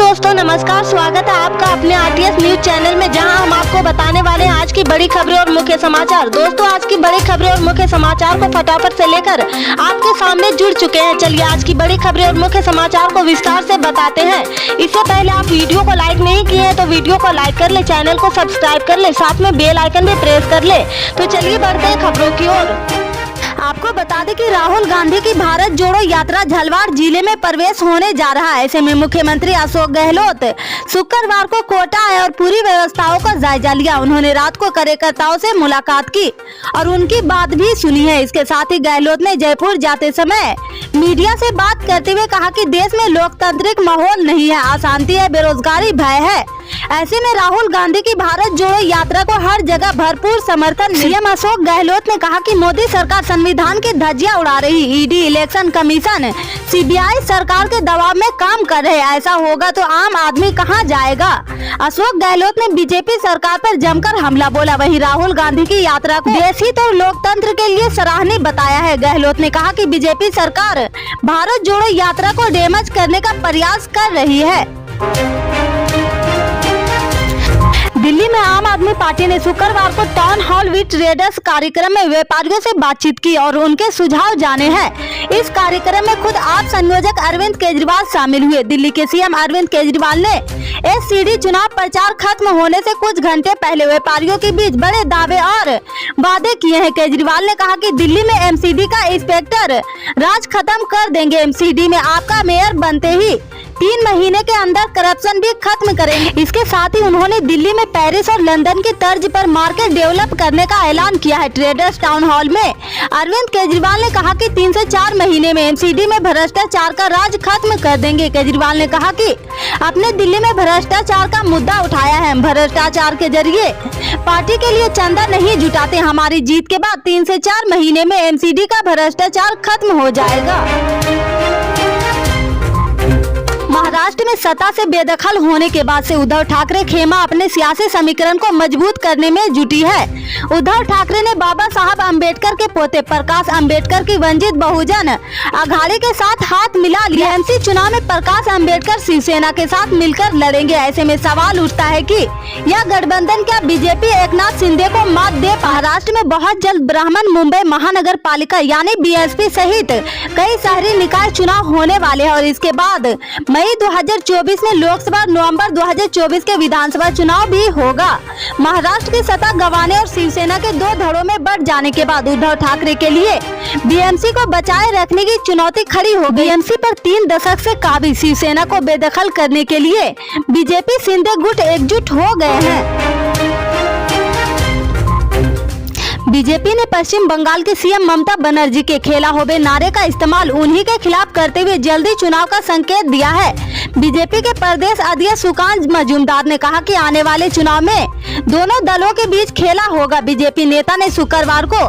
दोस्तों नमस्कार, स्वागत है आपका अपने आरटीएस न्यूज चैनल में, जहां हम आपको बताने वाले हैं आज की बड़ी खबरें और मुख्य समाचार। दोस्तों आज की बड़ी खबरें और मुख्य समाचार को फटाफट से लेकर आपके सामने जुड़ चुके हैं। चलिए आज की बड़ी खबरें और मुख्य समाचार को विस्तार से बताते हैं। इससे पहले आप वीडियो को लाइक नहीं किए हैं तो वीडियो को लाइक कर ले, चैनल को सब्सक्राइब कर ले, साथ में बेल आइकन भी प्रेस कर ले। तो चलिए बढ़ते हैं खबरों की ओर। आपको बता दें कि राहुल गांधी की भारत जोड़ो यात्रा झलवाड़ जिले में प्रवेश होने जा रहा है। ऐसे में मुख्यमंत्री अशोक गहलोत शुक्रवार को कोटा आए और पूरी व्यवस्थाओं का जायजा लिया। उन्होंने रात को कार्यकर्ताओं से मुलाकात की और उनकी बात भी सुनी है। इसके साथ ही गहलोत ने जयपुर जाते समय मीडिया से बात करते हुए कहा कि देश में लोकतांत्रिक माहौल नहीं है, अशांति है, बेरोजगारी, भय है। ऐसे में राहुल गांधी की भारत जोड़ो यात्रा को हर जगह भरपूर समर्थन। सीएम अशोक गहलोत ने कहा कि मोदी सरकार संविधान की धज्जियां उड़ा रही, ईडी, इलेक्शन कमीशन, सीबीआई सरकार के दबाव में काम कर रहे। ऐसा होगा तो आम आदमी कहां जाएगा। अशोक गहलोत ने बीजेपी सरकार पर जमकर हमला बोला। वहीं राहुल गांधी की यात्रा को देशहित और लोकतंत्र के लिए सराहनीय बताया है। गहलोत ने कहा कि बीजेपी सरकार भारत जोड़ो यात्रा को डैमेज करने का प्रयास कर रही है। दिल्ली में आम आदमी पार्टी ने शुक्रवार को टाउन हॉल विद ट्रेडर्स कार्यक्रम में व्यापारियों से बातचीत की और उनके सुझाव जाने हैं। इस कार्यक्रम में खुद आप संयोजक अरविंद केजरीवाल शामिल हुए। दिल्ली के सीएम अरविंद केजरीवाल ने एससीडी चुनाव प्रचार खत्म होने से कुछ घंटे पहले व्यापारियों के बीच बड़े दावे और वादे किए हैं। केजरीवाल ने कहा कि दिल्ली में एमसीडी का इंस्पेक्टर राज खत्म कर देंगे। एमसीडी में आपका मेयर बनते ही 3 महीने के अंदर करप्शन भी खत्म करेंगे। इसके साथ ही उन्होंने दिल्ली में पेरिस और लंदन की तर्ज पर मार्केट डेवलप करने का ऐलान किया है। ट्रेडर्स टाउन हॉल में अरविंद केजरीवाल ने कहा कि 3 से 4 महीने में एमसीडी में भ्रष्टाचार का राज खत्म कर देंगे। केजरीवाल ने कहा कि अपने दिल्ली में भ्रष्टाचार का मुद्दा उठाया है। भ्रष्टाचार के जरिए पार्टी के लिए चंदा नहीं जुटाते। हमारी जीत के बाद 3 से 4 महीने में एमसीडी का भ्रष्टाचार खत्म हो जाएगा। महाराष्ट्र में सत्ता से बेदखल होने के बाद से उद्धव ठाकरे खेमा अपने सियासी समीकरण को मजबूत करने में जुटी है। उद्धव ठाकरे ने बाबा साहब अम्बेडकर के पोते प्रकाश अम्बेडकर की वंचित बहुजन अघाड़ी के साथ हाथ मिला लिया। एमपी चुनाव में प्रकाश अम्बेडकर शिवसेना के साथ मिलकर लड़ेंगे। ऐसे में सवाल उठता है कि यह गठबंधन क्या बीजेपी एकनाथ शिंदे को मात दे। महाराष्ट्र में बहुत जल्द ब्राह्मण मुंबई महानगर पालिका यानी बीएसपी सहित कई शहरी निकाय चुनाव होने वाले हैं और इसके बाद मई 2024 में लोकसभा, नवंबर 2024 के विधानसभा चुनाव भी होगा। महाराष्ट्र की सत्ता गंवाने और शिवसेना के 2 धड़ों में बढ़ जाने के बाद उद्धव ठाकरे के लिए बीएमसी को बचाए रखने की चुनौती खड़ी हो गई। बीएमसी पर 3 दशक से काबिज शिवसेना को बेदखल करने के लिए बीजेपी शिंदे गुट एकजुट हो गए हैं। बीजेपी ने पश्चिम बंगाल के सीएम ममता बनर्जी के खेला होबे नारे का इस्तेमाल उन्हीं के खिलाफ करते हुए जल्दी चुनाव का संकेत दिया है। बीजेपी के प्रदेश अध्यक्ष सुकांत मजूमदार ने कहा कि आने वाले चुनाव में दोनों दलों के बीच खेला होगा। बीजेपी नेता ने शुक्रवार को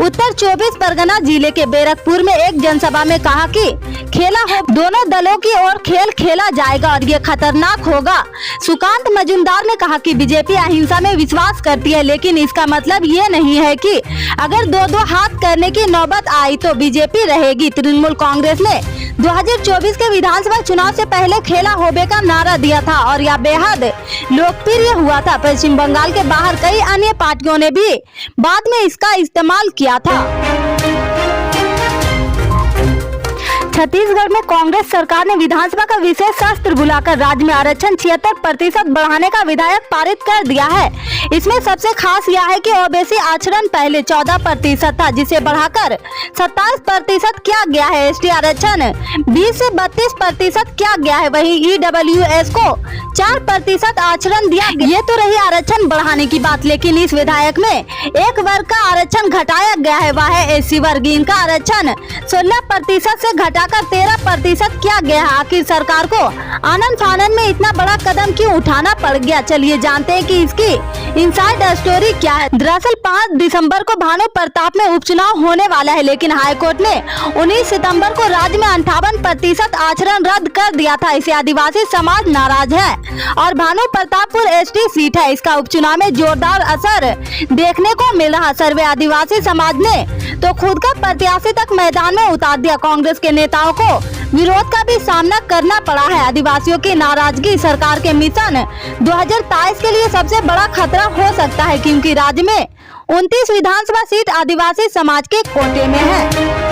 उत्तर 24 परगना जिले के बैरकपुर में एक जनसभा में कहा कि खेला हो दोनों दलों की ओर खेल खेला जाएगा और ये खतरनाक होगा। सुकांत मजूमदार ने कहा कि बीजेपी अहिंसा में विश्वास करती है, लेकिन इसका मतलब ये नहीं है कि अगर 2-2 हाथ करने की नौबत आई तो बीजेपी रहेगी। तृणमूल कांग्रेस ने 2024 के विधानसभा चुनाव से पहले खेला होबे का नारा दिया था और यह बेहद लोकप्रिय हुआ था। पश्चिम बंगाल के बाहर कई अन्य पार्टियों ने भी बाद में इसका इस्तेमाल किया था। छत्तीसगढ़ में कांग्रेस सरकार ने विधानसभा का विशेष सत्र बुलाकर राज्य में आरक्षण 76% बढ़ाने का विधेयक पारित कर दिया है। इसमें सबसे खास यह है कि ओबीसी आरक्षण पहले 14% था, जिसे बढ़ाकर 27% किया गया है। एसटी आरक्षण 20 से 32% किया गया है। वहीं ईडब्ल्यूएस को 4% आरक्षण दिया गया। ये तो रही आरक्षण बढ़ाने की बात, लेकिन इस विधेयक में एक वर्ग का आरक्षण घटाया गया है, वह है एससी वर्ग। इनका आरक्षण 16% से घटाकर 13% किया गया है। आखिर सरकार को आनन फानन में इतना बड़ा कदम क्यों उठाना पड़ गया, चलिए जानते हैं कि इसकी इनसाइड स्टोरी क्या है। दरअसल 5 दिसंबर को भानु प्रताप में उपचुनाव होने वाला है, लेकिन हाईकोर्ट ने 19 सितंबर को राज्य में 58% आरक्षण रद्द कर दिया था। इसे आदिवासी समाज नाराज है। और भानु प्रतापपुर एसटी सीट है। इसका उपचुनाव में जोरदार असर देखने को मिल रहा। सर्वे आदिवासी समाज ने तो खुद का प्रत्याशी तक मैदान में उतार दिया। कांग्रेस के नेताओं को विरोध का भी सामना करना पड़ा है। आदिवासियों की नाराजगी सरकार के मिशन 2023 के लिए सबसे बड़ा खतरा हो सकता है, क्योंकि राज्य में 29 विधानसभा सीट आदिवासी समाज के कोटे में है।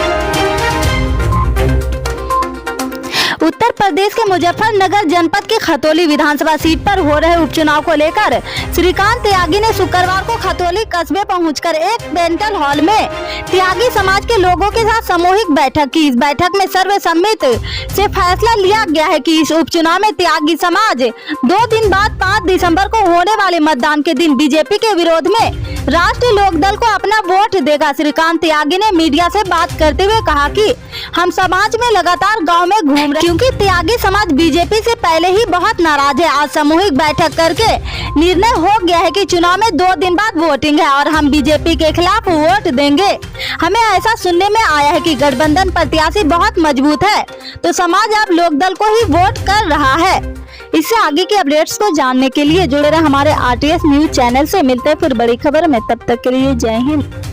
उत्तर प्रदेश के मुजफ्फरनगर जनपद के खतौली विधानसभा सीट पर हो रहे उपचुनाव को लेकर श्रीकांत त्यागी ने शुक्रवार को खतौली कस्बे पहुंचकर एक बैंक्वेट हॉल में त्यागी समाज के लोगों के साथ सामूहिक बैठक की। इस बैठक में सर्वसम्मति से फैसला लिया गया है कि इस उपचुनाव में त्यागी समाज 2 दिन बाद 5 दिसंबर को होने वाले मतदान के दिन बीजेपी के विरोध में राष्ट्रीय लोकदल को अपना वोट देगा। श्रीकांत त्यागी ने मीडिया से बात करते हुए कहा कि हम समाज में लगातार गांव में घूम रहे, क्योंकि त्यागी समाज बीजेपी से पहले ही बहुत नाराज है। आज सामूहिक बैठक करके निर्णय हो गया है कि चुनाव में 2 दिन बाद वोटिंग है और हम बीजेपी के खिलाफ वोट देंगे। हमें ऐसा सुनने में आया है कि गठबंधन प्रत्याशी बहुत मजबूत है, तो समाज अब लोकदल को ही वोट कर रहा है। इससे आगे के अपडेट्स को जानने के लिए जुड़े रहे हमारे आरटीएस न्यूज चैनल से। मिलते हैं फिर बड़ी खबर में, तब तक के लिए जय हिंद।